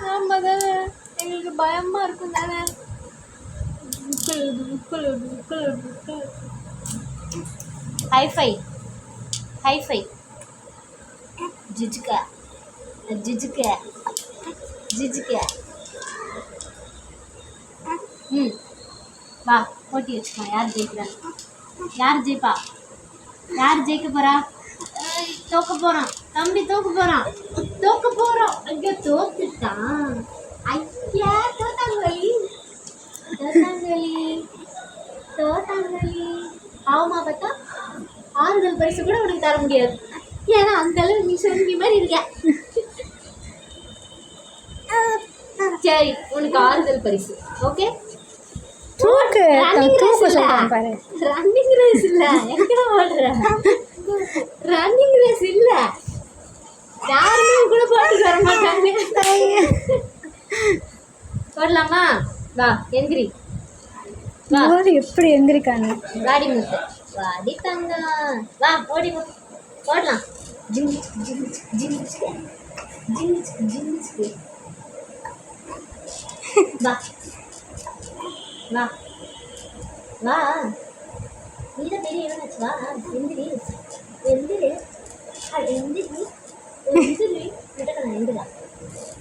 ஆமா தானே, எங்களுக்கு பயமா இருக்கும் தானே. ஹைஃபை ஹைஃபை ஜிஜுக்கா ஜிஜுக்கா ஜிஜுக்கா. ம் வா போட்டி வச்சுக்கலாம். யார் ஜெயிக்கிறாங்க? யார் ஜெயிப்பா? யார் ஜெயிக்க போறா? தோக்க போறான் தம்பி, தோக்க போறான், தோக்க போறோம். ஐயோ தோத்துட்டான். ஐயா தோத்தாங்கலி, தோத்தாங்கலி, தோத்தாங்கலி. ஆமா பார்த்தா ஆறுதல் பரிசு கூட உனக்கு தர முடியாது. ஏன்னா அந்த அளவு நீ சொல்லி மாதிரி இருக்க. சரி, உனக்கு ஆறுதல் பரிசு. ஓகே, ரன்னிங் ரேஸ் இல்ல, எங்க ஓடுற? ரன்னிங் ரேஸ் இல்ல, யாருமே கூட போட்டிக்கு வர மாட்டாங்க. போடலாமா? வா எந்திரி, வா. எப்படி எந்திரிக்காங்க? வாடி முத்து, வாடி தங்க, வா ஓடி போடலாம். ஜிங் ஜிங் ஜிங் ஜிங் ஜிங். வா வா வா, நீதான் பெரிய வா எந்திரி எந்திரி, அது எந்திரி.